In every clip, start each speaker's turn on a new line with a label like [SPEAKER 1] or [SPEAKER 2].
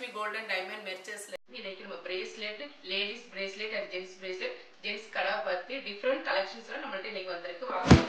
[SPEAKER 1] Mahalakshmi Gold and Diamond Merchants இன்னைக்கு நம்ம bracelet, ladies bracelet and gents bracelet, gents கடா பத்தி different collections நம்மள்ட்ட இன்னைக்கு வந்திருக்கு. வாங்க.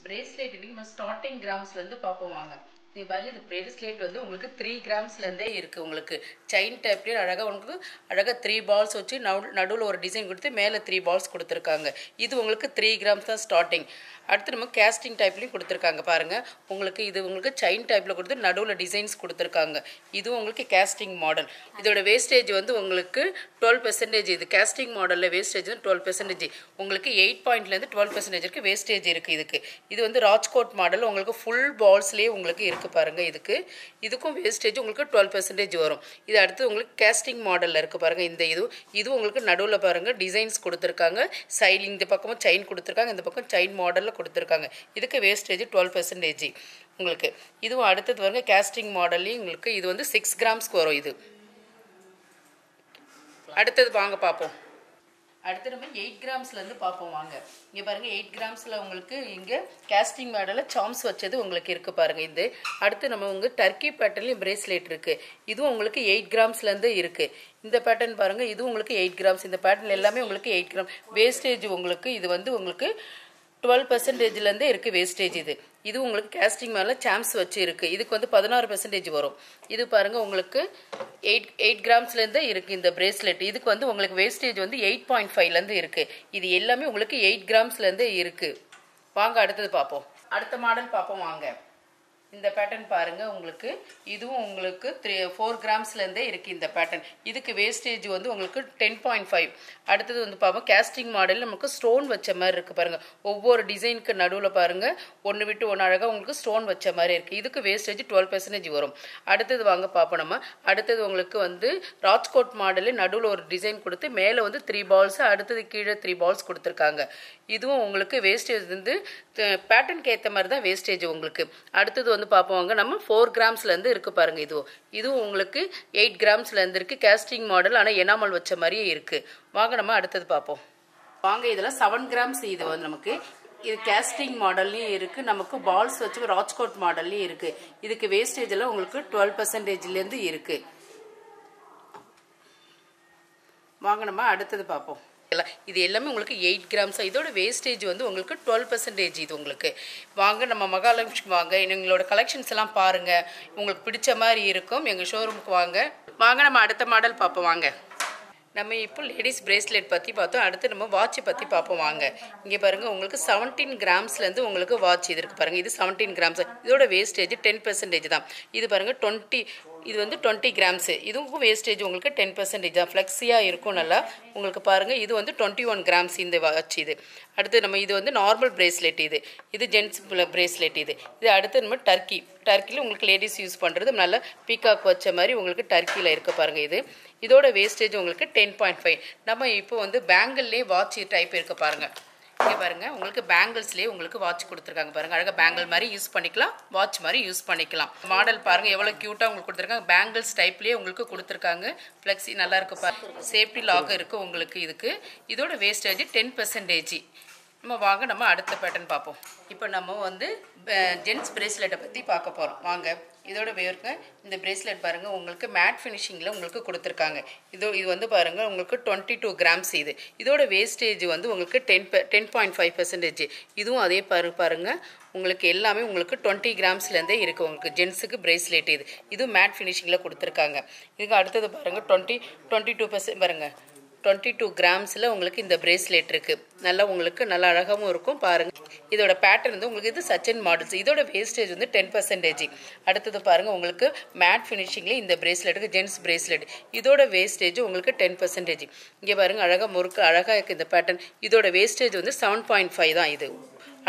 [SPEAKER 1] bracelet இன்னைக்கு நம்ம starting grams ல இருந்து பாப்போம் வாங்க. இது பாருங்க இந்த bracelet வந்து உங்களுக்கு 3 grams ல இருந்தே இருக்கு. உங்களுக்கு செயின் டைப்லயே அழகா 3 பால்ஸ் வச்சு நடுவுல ஒரு டிசைன் கொடுத்து மேலே 3 பால்ஸ் கொடுத்துருக்காங்க. இது உங்களுக்கு 3 grams தான் ஸ்டார்டிங். அடுத்து நம்ம கேஸ்டிங் டைப்லையும் கொடுத்துருக்காங்க பாருங்க. உங்களுக்கு இது உங்களுக்கு செயின் டைப்பில் கொடுத்து நடுவில் டிசைன்ஸ் கொடுத்துருக்காங்க. இது உங்களுக்கு கேஸ்டிங் மாடல். இதோட வேஸ்டேஜ் வந்து உங்களுக்கு 12%. இது கேஸ்டிங் மாடலில் வேஸ்டேஜ் வந்து 12%. உங்களுக்கு 8.லேருந்து 12% இருக்குது வேஸ்டேஜ் இருக்குது இதுக்கு. இது வந்து ராஜ்கோட் மாடல் உங்களுக்கு ஃபுல் பால்ஸ்லேயே உங்களுக்கு இருக்குது பாருங்கள். இதுக்கும் வேஸ்டேஜ் உங்களுக்கு 12% வரும். இது அடுத்து உங்களுக்கு கேஸ்டிங் மாடலில் இருக்குது பாருங்கள். இது உங்களுக்கு நடுவில் பாருங்கள் டிசைன்ஸ் கொடுத்துருக்காங்க. சைடில் இந்த பக்கமும் செயின் கொடுத்துருக்காங்க, இந்த பக்கம் செயின் மாடலில் கொடுத்துருக்காங்க. இதுக்கு வேஸ்டேஜ் 12% உங்களுக்கு. இதுவும் அடுத்தது பாருங்க கேஸ்டிங் மாடல்லையும் உங்களுக்கு இது வந்து 6 கிராம்ஸ்க்கு வரும். இது அடுத்தது வாங்க பார்ப்போம். அடுத்து நம்ம 8 கிராம்ஸ்லேருந்து பார்ப்போம் வாங்க. இங்கே பாருங்கள் 8 கிராம்ஸில் உங்களுக்கு இங்கே கேஸ்டிங் மாடலில் சாம்ஸ் வச்சது உங்களுக்கு இருக்குது பாருங்கள். இது அடுத்து நம்ம உங்களுக்கு டர்க்கி பேட்டர்ன்லேயும் பிரேஸ்லெட் இருக்குது. இதுவும் உங்களுக்கு 8 கிராம்ஸ்லேருந்து இருக்குது. இந்த பேட்டர்ன் பாருங்கள், இதுவும் உங்களுக்கு 8 கிராம்ஸ். இந்த பேட்டர்ன் எல்லாமே உங்களுக்கு 8 கிராம். வேஸ்டேஜ் உங்களுக்கு இது வந்து உங்களுக்கு 12%லேருந்தே இருக்குது வேஸ்டேஜ். இது உங்களுக்கு கேஸ்டிங் மேலே சாம்ஸ் வச்சு இருக்குது. இதுக்கு வந்து 16% வரும். இது பாருங்கள் உங்களுக்கு 8 கிராம்ஸ்லேருந்தே இருக்குது இந்த பிரேஸ்லெட். இதுக்கு வந்து உங்களுக்கு வேஸ்டேஜ் வந்து 8.5லேருந்து இருக்குது. இது எல்லாமே உங்களுக்கு 8 கிராம்ஸ்லேருந்தே இருக்குது. வாங்க அடுத்தது பார்ப்போம். அடுத்த மாடல் பார்ப்போம் வாங்க. இந்த பேட்டர்ன் பாருங்கள் உங்களுக்கு. இதுவும் உங்களுக்கு 4 கிராம்ஸ்லேருந்தே இருக்குது இந்த பேட்டர்ன். இதுக்கு வேஸ்டேஜ் வந்து உங்களுக்கு 10.5. அடுத்தது வந்து பார்ப்போம் கேஸ்டிங் மாடல். நமக்கு ஸ்டோன் வச்ச மாதிரி இருக்குது பாருங்கள். ஒவ்வொரு டிசைனுக்கு நடுவில் பாருங்கள் ஒன்று விட்டு ஒன்று அழகாக உங்களுக்கு ஸ்டோன் வச்ச மாதிரி இருக்குது. இதுக்கு வேஸ்டேஜ் 12% வரும். அடுத்தது வாங்க பார்ப்போம் நம்ம. அடுத்தது உங்களுக்கு வந்து ராஜ்கோட் மாடலில் நடுவில் ஒரு டிசைன் கொடுத்து மேலே வந்து 3 பால்ஸ், அடுத்தது கீழே 3 பால்ஸ் கொடுத்துருக்காங்க. இதுவும் உங்களுக்கு வேஸ்டேஜ் வந்து பேட்டர்னுக்கு ஏற்ற மாதிரி தான் வேஸ்டேஜ் உங்களுக்கு. அடுத்தது வந்து பார்ப்போங்க நம்ம 4 கிராம்ஸ்லேருந்து இருக்குது பாருங்கள். இதுவும் உங்களுக்கு 8 கிராம்ஸ்லேருந்து இருக்குது. கேஸ்டிங் மாடல் ஆனால் எனாமல் வச்ச மாதிரியே இருக்குது. வாங்க நம்ம அடுத்தது பார்ப்போம் வாங்க. இதெல்லாம் 7 கிராம்ஸ். இது வந்து நமக்கு இது கேஸ்டிங் மாடல்லையும் இருக்குது, நமக்கு பால்ஸ் வச்சு ராஜ்கோட் மாடல்லையும் இருக்குது. இதுக்கு வேஸ்டேஜ் எல்லாம் உங்களுக்கு 12%லேருந்து இருக்குது. வாங்க நம்ம அடுத்தது பார்ப்போம். இது எல்லாமே உங்களுக்கு 8 கிராம்ஸ். இதோட வேஸ்டேஜ் வந்து உங்களுக்கு 12%. இது உங்களுக்கு. வாங்க நம்ம மகாலட்சுமி வாங்க. எங்களோட கலெக்ஷன்ஸ் எல்லாம் பாருங்கள். உங்களுக்கு பிடிச்ச மாதிரி இருக்கும். எங்கள் ஷோரூமுக்கு வாங்க. நம்ம அடுத்த மாடல் பார்ப்போம் வாங்க. நம்ம இப்போ லேடிஸ் பிரேஸ்லெட் பற்றி பார்த்தோம். அடுத்து நம்ம வாட்சை பற்றி பார்ப்போம் வாங்க. இங்கே பாருங்கள் உங்களுக்கு 17 கிராம்ஸ்லேருந்து உங்களுக்கு வாட்ச் இது இருக்குது பாருங்கள். இது 17 கிராம்ஸ். இதோட வேஸ்டேஜ் 10% தான். இது பாருங்கள் 20. இது வந்து 20 கிராம்ஸு. இதுவும் வேஸ்டேஜ் உங்களுக்கு 10% தான். ஃப்ளெக்ஸியாக இருக்கும் நல்லா உங்களுக்கு பாருங்கள். இது வந்து 21 கிராம்ஸ் இந்த வாட்ச். இது அடுத்து நம்ம இது வந்து நார்மல் பிரேஸ்லெட். இது ஜென்ட்ஸ் பிரேஸ்லெட். இது அடுத்து நம்ம டர்க்கியில் உங்களுக்கு லேடிஸ் யூஸ் பண்ணுறது நல்லா பீகாக் வச்ச மாதிரி உங்களுக்கு டர்க்கியில் இருக்க பாருங்கள். இதோட வேஸ்டேஜ் உங்களுக்கு 10.5. நம்ம இப்போ வந்து பேங்கிள்லேயே வாட்ச் டைப் இருக்க பாருங்கள். இங்கே பாருங்கள் உங்களுக்கு பேங்கிள்ஸ்லேயே உங்களுக்கு வாட்ச் கொடுத்துருக்காங்க பாருங்கள். அழகாக பேங்கிள் மாதிரி யூஸ் பண்ணிக்கலாம், வாட்ச் மாதிரி யூஸ் பண்ணிக்கலாம். மாடல் பாருங்கள் எவ்வளோ க்யூட்டாக உங்களுக்கு கொடுத்துருக்காங்க. பேங்கிள்ஸ் டைப்லேயே உங்களுக்கு கொடுத்துருக்காங்க. ஃப்ளெக்ஸி நல்லா இருக்குது பாருங்கள். சேஃப்டி லாக் இருக்குது உங்களுக்கு. இதோட வேஸ்டேஜ் 10%. நம்ம அடுத்த பேட்டர்ன் பார்ப்போம். இப்போ நம்ம வந்து ஜென்ட்ஸ் பிரேஸ்லெட்டை பற்றி பார்க்க போகிறோம் வாங்க. இதோட வேர்க்க இந்த பிரேஸ்லெட் பாருங்கள் உங்களுக்கு மேட் ஃபினிஷிங்கில் உங்களுக்கு கொடுத்துருக்காங்க. இது வந்து பாருங்கள் உங்களுக்கு 22 கிராம்ஸ். இதோட வேஸ்டேஜ் வந்து உங்களுக்கு 10.5%. இதுவும் அதே பாருங்கள் உங்களுக்கு எல்லாமே உங்களுக்கு 20 கிராம்ஸ்லேருந்தே இருக்குது உங்களுக்கு ஜென்ஸுக்கு பிரேஸ்லெட். இதுவும் மேட் ஃபினிஷிங்கில் கொடுத்துருக்காங்க. இதுக்கு அடுத்தது பாருங்கள் 22% பாருங்கள். 22 கிராம்ஸில் உங்களுக்கு இந்த பிரேஸ்லெட் இருக்குது. நல்லா உங்களுக்கு நல்லா அழகாகவும் இருக்கும் பாருங்கள். இதோட பேட்டர்ன் வந்து உங்களுக்கு இது சச்சின் மாடல்ஸ். இதோட வேஸ்டேஜ் வந்து 10%. அடுத்தது பாருங்கள் உங்களுக்கு மேட் ஃபினிஷிங்கில் இந்த பிரேஸ்லெட்டுக்கு ஜென்ட்ஸ் பிரேஸ்லெட். இதோட வேஸ்டேஜ் உங்களுக்கு 10%. இங்கே பாருங்கள் அழகாக முறுக்கு அழகாக இருக்குது இந்த பேட்டர்ன். இதோட வேஸ்டேஜ் வந்து 7.5 தான். இது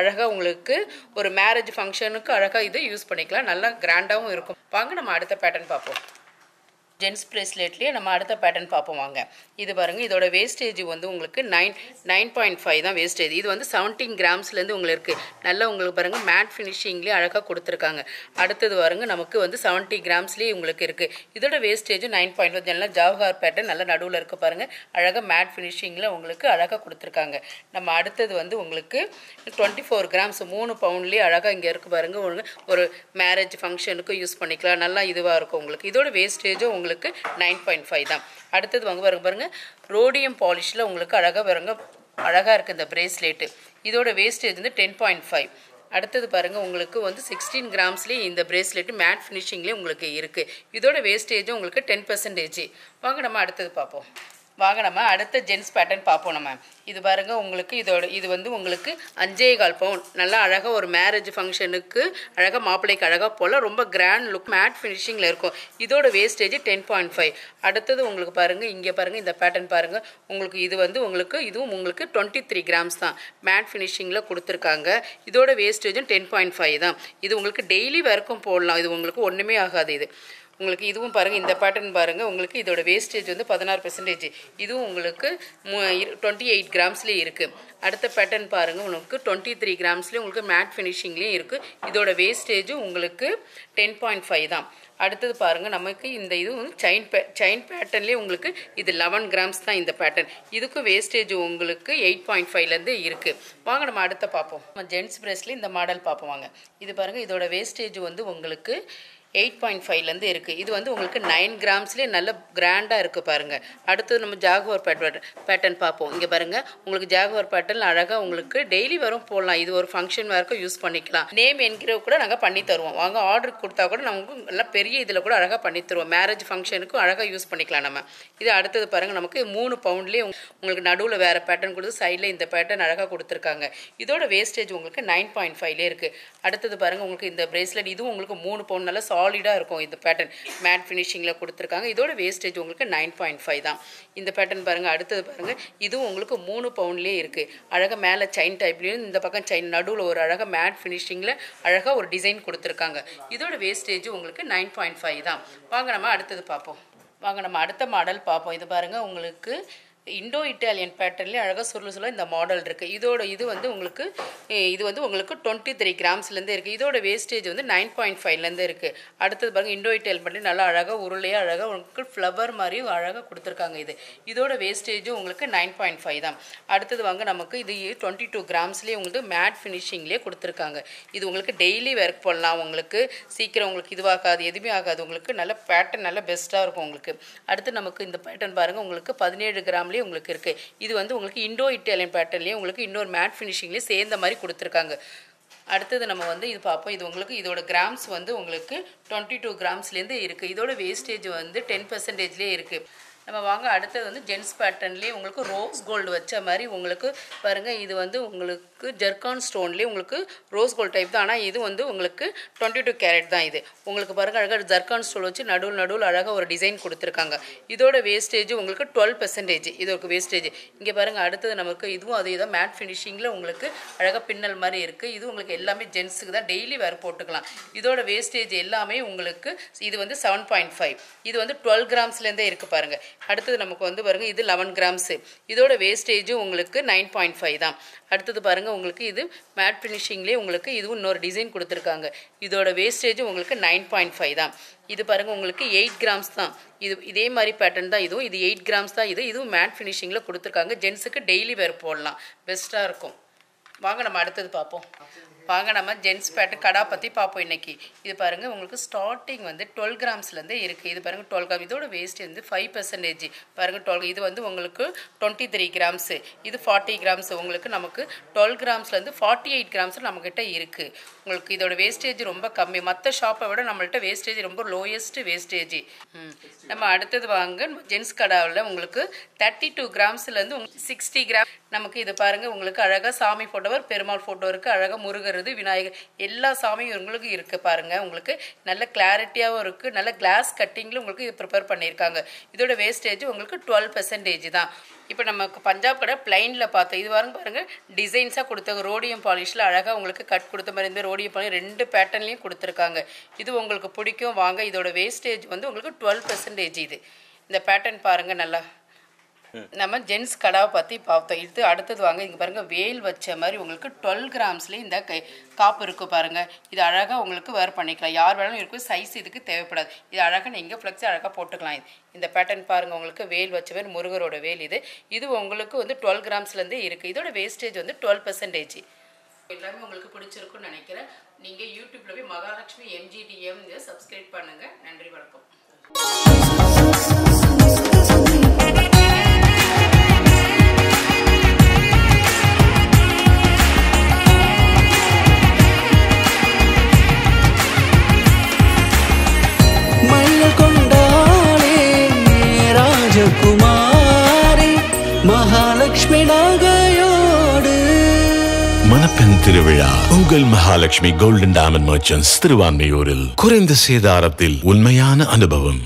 [SPEAKER 1] அழகாக உங்களுக்கு ஒரு மேரேஜ் ஃபங்க்ஷனுக்கு அழகாக இது யூஸ் பண்ணிக்கலாம். நல்லா கிராண்டாகவும் இருக்கும். வாங்க நம்ம அடுத்த பேட்டர்ன் பார்ப்போம். ஜென்ஸ் பிரேஸ்லெட்லேயே நம்ம அடுத்த பேட்டர்ன் பார்ப்போம் வாங்க. இது பாருங்கள், இதோட வேஸ்டேஜ் வந்து உங்களுக்கு 9.5 தான் வேஸ்டேஜ். இது வந்து 17 கிராம்ஸ்லேருந்து உங்களுக்கு நல்லா உங்களுக்கு பாருங்கள் மேட் ஃபினிஷிங்லேயே அழகாக கொடுத்துருக்காங்க. அடுத்தது பாருங்கள் நமக்கு வந்து 70 கிராம்ஸ்லேயே உங்களுக்கு இருக்குது. இதோட வேஸ்டேஜ் 9.5. நல்லா ஜவஹர் பேட்டர்ன் நல்லா நடுவில் இருக்க பாருங்கள், அழகாக மேட் ஃபினிஷிங்கில் உங்களுக்கு அழகாக கொடுத்துருக்காங்க. நம்ம அடுத்தது வந்து உங்களுக்கு 24 கிராம்ஸ் 3 பவுண்ட்லேயே அழகாக இங்கே இருக்குது பாருங்கள். ஒரு மேரேஜ் ஃபங்க்ஷனுக்கு யூஸ் பண்ணிக்கலாம், நல்லா இதுவாக இருக்கும் உங்களுக்கு. இதோட வேஸ்டேஜும் உங்களுக்கு 9.5 தான். அடுத்தது வாங்க பாருங்க ரோடியம் பாலிஷில் உங்களுக்கு அழகாக இருக்குது இந்த பிரேஸ்லெட்டு. இதோட வேஸ்டேஜ் வந்து 10.5. அடுத்தது பாருங்கள் உங்களுக்கு வந்து 16 கிராம்ஸ்லேயே இந்த பிரேஸ்லெட்டு மேட் ஃபினிஷிங்லேயே உங்களுக்கு இருக்குது. இதோட வேஸ்டேஜும் உங்களுக்கு 10%. வாங்க நம்ம அடுத்தது பார்ப்போம். வாங்க நம்ம அடுத்த ஜென்ஸ் பேட்டர்ன் பார்ப்போம். நம்ம இது பாருங்கள் உங்களுக்கு இது வந்து உங்களுக்கு 5.25 பவுன் நல்லா அழகாக ஒரு மேரேஜ் ஃபங்க்ஷனுக்கு அழகாக மாப்பிள்ளைக்கு அழகாக போல் ரொம்ப கிராண்ட் லுக் மேட் ஃபினிஷிங்கில் இருக்கும். இதோட வேஸ்டேஜ் 10.5. அடுத்தது உங்களுக்கு பாருங்கள், இங்கே பாருங்கள் இந்த பேட்டர்ன் பாருங்கள். உங்களுக்கு இது வந்து இதுவும் உங்களுக்கு 23 கிராம்ஸ் தான் மேட் ஃபினிஷிங்கில் கொடுத்துருக்காங்க. இதோட வேஸ்டேஜும் 10.5 தான். இது உங்களுக்கு டெய்லி வரைக்கும் போடலாம், இது உங்களுக்கு ஒன்றுமே ஆகாது. இது உங்களுக்கு இதுவும் பாருங்கள், இந்த பேட்டர்ன் பாருங்கள், உங்களுக்கு இதோட வேஸ்டேஜ் வந்து 16%. இதுவும் உங்களுக்கு 28 கிராம்ஸ்லேயே இருக்குது. அடுத்த பேட்டர்ன் பாருங்கள், உங்களுக்கு 23 கிராம்ஸ்லேயே உங்களுக்கு மேட் ஃபினிஷிங்லேயும் இருக்குது. இதோட வேஸ்டேஜும் உங்களுக்கு 10.5 தான். அடுத்தது பாருங்கள் நமக்கு இந்த இது வந்து செயின் பேட்டர்ன்லேயே உங்களுக்கு இது 11 கிராம்ஸ் தான் இந்த பேட்டர்ன். இதுக்கும் வேஸ்டேஜ் உங்களுக்கு 8.5லேருந்து இருக்குது. வாங்க நம்ம அடுத்த பார்ப்போம். நம்ம ஜென்ஸ் பிரேஸ்லேயே இந்த மாடல் பார்ப்போம் வாங்க. இது பாருங்கள், இதோட வேஸ்டேஜ் வந்து உங்களுக்கு 8.5லேருந்து இருக்குது. இது வந்து உங்களுக்கு 9 கிராம்ஸ்லேயே நல்ல கிராண்டாக இருக்குது பாருங்கள். அடுத்தது நம்ம ஜாகுவார் பேட்டர்ன் பார்ப்போம். இங்கே பாருங்கள், உங்களுக்கு ஜாகுவார் பேட்டர்ன் அழகாக உங்களுக்கு டெய்லி வரும் போடலாம். இது ஒரு ஃபங்க்ஷன் வரைக்கும் யூஸ் பண்ணிக்கலாம். நேம் என்கிற கூட நாங்கள் பண்ணி தருவோம். வாங்க ஆர்டர் கொடுத்தா கூட நமக்கு நல்லா பெரிய இதில் கூட அழகாக பண்ணி தருவோம். மேரேஜ் ஃபங்க்ஷனுக்கும் அழகாக யூஸ் பண்ணிக்கலாம் நம்ம. இது அடுத்தது பாருங்கள், நமக்கு 3 பவுண்ட்லேயே உங்களுக்கு நடுவில் வேறு பேட்டர்ன் கொடுத்து சைடில் இந்த பேட்டர்ன் அழகாக கொடுத்துருக்காங்க. இதோட வேஸ்டேஜ் உங்களுக்கு 9.5லே இருக்குது. அடுத்தது பாருங்கள், உங்களுக்கு இந்த பிரேஸ்லெட் இதுவும் உங்களுக்கு 3 பவுண்ட் நல்லா சாலிடாக இருக்கும். இந்த பேட்டர்ன் மேட் ஃபினிஷிங்கில் கொடுத்துருக்காங்க. இதோட வேஸ்டேஜ் உங்களுக்கு 9.5 தான். இந்த பேட்டர்ன் பாருங்கள். அடுத்தது பாருங்கள், இதுவும் உங்களுக்கு 3 பவுண்ட்லேயே இருக்குது. அழகாக மேலே செயின் டைப்லேயும் இந்த பக்கம் செயின் நடுவில் ஒரு அழகாக மேட் ஃபினிஷிங்கில் அழகாக ஒரு டிசைன் கொடுத்துருக்காங்க. இதோட வேஸ்டேஜ் உங்களுக்கு 9.5 தான். வாங்க நம்ம அடுத்தது பார்ப்போம். வாங்க நம்ம அடுத்த மாடல் பார்ப்போம். இது பாருங்கள், உங்களுக்கு இண்டோ இட்டாலியன் பேட்டர்ன்லேயே அழகாக சொல்ல இந்த மாடல் இருக்குது. இது வந்து உங்களுக்கு 23 கிராம்ஸ்லேருந்து இருக்குது. இதோட வேஸ்டேஜ் வந்து 9.5லேருந்து இருக்குது. அடுத்தது பாருங்கள், இண்டோ இட்டாலியன் பேட்டர்ன் நல்லா அழகாக உருளையாக அழகாக உங்களுக்கு ஃப்ளவர் மாதிரியும் அழகாக கொடுத்துருக்காங்க. இதோட வேஸ்டேஜும் உங்களுக்கு 9.5 தான். அடுத்தது வாங்க நமக்கு இது 22 கிராம்ஸ்லேயே உங்களுக்கு மேட் ஃபினிஷிங்லேயே கொடுத்துருக்காங்க. இது உங்களுக்கு டெய்லி ஒர்க் பண்ணலாம். உங்களுக்கு சீக்கிரம் உங்களுக்கு இதுவாகாது, எதுவுமே ஆகாது. உங்களுக்கு நல்ல பேட்டர்ன் நல்ல பெஸ்ட்டாக இருக்கும் உங்களுக்கு. அடுத்து நமக்கு இந்த பேட்டர்ன் பாருங்கள், உங்களுக்கு 17 கிராம் உங்களுக்கு இருக்கு. இது வந்து உங்களுக்கு இண்டோ இட்டாலியன் பேட்டர்ன்லயே உங்களுக்கு இன்னொரு மேட் ஃபினிஷிங்லயே சேர்ந்த மாதிரி கொடுத்துருக்காங்க. அடுத்தது நம்ம வந்து இது பார்ப்போம். இது உங்களுக்கு இதோட கிராம்ஸ் வந்து உங்களுக்கு 22 கிராம்ஸ்லேருந்து இருக்குது. இதோட வேஸ்டேஜ் வந்து 10%லேயே இருக்குது. நம்ம வாங்க அடுத்தது வந்து ஜென்ஸ் பேட்டர்ன்லேயே உங்களுக்கு ரோஸ் கோல்டு வச்ச மாதிரி உங்களுக்கு பாருங்கள். இது வந்து உங்களுக்கு ஜர்கான் ஸ்டோன்லேயே உங்களுக்கு ரோஸ் கோல்டு டைப் தான். ஆனால் இது வந்து உங்களுக்கு 22 கேரட் தான். இது உங்களுக்கு பாருங்கள் அழகாக ஜர்கான் ஸ்டோன் வச்சு நடுவில் அழகாக ஒரு டிசைன் கொடுத்துருக்காங்க. இதோட வேஸ்டேஜ் உங்களுக்கு 12%. இதோட வேஸ்டேஜ் இங்கே பாருங்கள். அடுத்தது நமக்கு இதுவும் அதே தான் மேட் ஃபினிஷிங்கில் உங்களுக்கு அழகாக பின்னல் மாதிரி இருக்குது. இது உங்களுக்கு எல்லாமே ஜென்ஸுக்கு தான், டெய்லி வேறு போட்டுக்கலாம். இதோட வேஸ்டேஜ் எல்லாமே உங்களுக்கு இது வந்து 7.5. இது வந்து 12 கிராம்ஸ்லேருந்தே இருக்குது பாருங்கள். அடுத்தது நமக்கு வந்து பாருங்கள், இது 11 கிராம்ஸ். இதோட வேஸ்டேஜும் உங்களுக்கு 9.5 தான். அடுத்தது பாருங்கள், உங்களுக்கு இது மேட் ஃபினிஷிங்லேயே உங்களுக்கு இதுவும் இன்னொரு டிசைன் கொடுத்துருக்காங்க. இதோட வேஸ்டேஜும் உங்களுக்கு 9.5 தான். இது பாருங்கள் உங்களுக்கு 8 கிராம்ஸ் தான். இதே மாதிரி பேட்டர்ன் தான் இதுவும். இது 8 கிராம்ஸ் தான். இதுவும் மேட் ஃபினிஷிங்கில் கொடுத்துருக்காங்க. ஜென்ஸுக்கு டெய்லி வேர் போடலாம், பெஸ்ட்டாக இருக்கும். வாங்க நம்ம அடுத்தது பார்ப்போம். வாங்க நம்ம ஜென்ஸ் பேட்டர்ன் கடா பற்றி பார்ப்போம் இன்றைக்கி. இது பாருங்கள், உங்களுக்கு ஸ்டார்டிங் வந்து 12 கிராம்ஸ்லேருந்து இருக்குது. இது பாருங்கள் 12 கிராம். இதோட வேஸ்ட் வந்து 5% பாருங்கள் 12. இது வந்து உங்களுக்கு 23 கிராம்ஸு. இது 40 கிராம்ஸ். உங்களுக்கு நமக்கு 12 கிராம்ஸ்லேருந்து 48 கிராம்ஸ் நம்மக்கிட்ட இருக்குது. உங்களுக்கு இதோட வேஸ்டேஜ் ரொம்ப கம்மி. மற்ற ஷாப்பை விட நம்மள்கிட்ட வேஸ்டேஜ் ரொம்ப லோயஸ்ட் வேஸ்டேஜ். நம்ம அடுத்தது வாங்க ஜென்ஸ் கடாவில் உங்களுக்கு 32 கிராம்ஸ்லேருந்து 60 கிராம் நமக்கு. இது பாருங்கள், உங்களுக்கு அழகாக சாமி ஃபோட்டோவர் பெருமாள் ஃபோட்டோ இருக்குது, அழகாக முருகர் வருது, விநாயகர் எல்லா சாமியும் உங்களுக்கு இருக்குது பாருங்கள். உங்களுக்கு நல்ல கிளாரிட்டியாகவும் இருக்குது, நல்ல கிளாஸ் கட்டிங்கில் உங்களுக்கு இது ப்ரிப்பேர் பண்ணியிருக்காங்க. இதோட வேஸ்டேஜ் உங்களுக்கு 12% தான். இப்போ நம்ம பஞ்சாப் கடை பிளைனில் பார்த்தோம். இது பாருங்கள் டிசைன்ஸாக கொடுத்த ரோடியம் பாலிஷில் அழகாக உங்களுக்கு கட் கொடுத்த மாதிரி இந்த ரோடியம் பாலிஷ் 2 பேட்டர்ன்லையும் கொடுத்துருக்காங்க. இது உங்களுக்கு பிடிக்கும் வாங்க. இதோட வேஸ்டேஜ் வந்து உங்களுக்கு 12%. இது இந்த பேட்டர்ன் பாருங்கள். நல்லா நம்ம ஜென்ஸ் கடாவை பற்றி பார்த்தோம். இது அடுத்தது வாங்க. இங்கே பாருங்கள் வேல் வச்ச மாதிரி உங்களுக்கு 12 கிராம்ஸ்லேயே இந்த காப்பு இருக்குது பாருங்கள். இது அழகாக உங்களுக்கு வேர் பண்ணிக்கலாம், யார் வேணாலும் இருக்கும். சைஸ் இதுக்கு தேவைப்படாது. இது அழகாக நீங்கள் ஃப்ளெக்ஸி அழகாக போட்டுக்கலாம். இந்த பேட்டர்ன் பாருங்கள், உங்களுக்கு வேல் வச்ச மாதிரி முருகரோட வேல். இது உங்களுக்கு வந்து 12 கிராம்ஸ்லேருந்தே இருக்குது. இதோட வேஸ்டேஜ் வந்து 12%. எல்லாமே உங்களுக்கு பிடிச்சிருக்குன்னு நினைக்கிறேன். நீங்கள் யூடியூப்பில் போய் மகாலட்சுமி MGDM சப்ஸ்கிரைப் பண்ணுங்கள். நன்றி, வணக்கம்.
[SPEAKER 2] குமாரி மகாலட்சுமி நகையோடு
[SPEAKER 3] மணப்பெண் திருவிழா உங்கள் மகாலட்சுமி கோல்டன் டைமண்ட் மர்ச்சன்ட்ஸ் திருவான்மையூரில் குறைந்த சேதாரத்தில் உண்மையான அனுபவம்.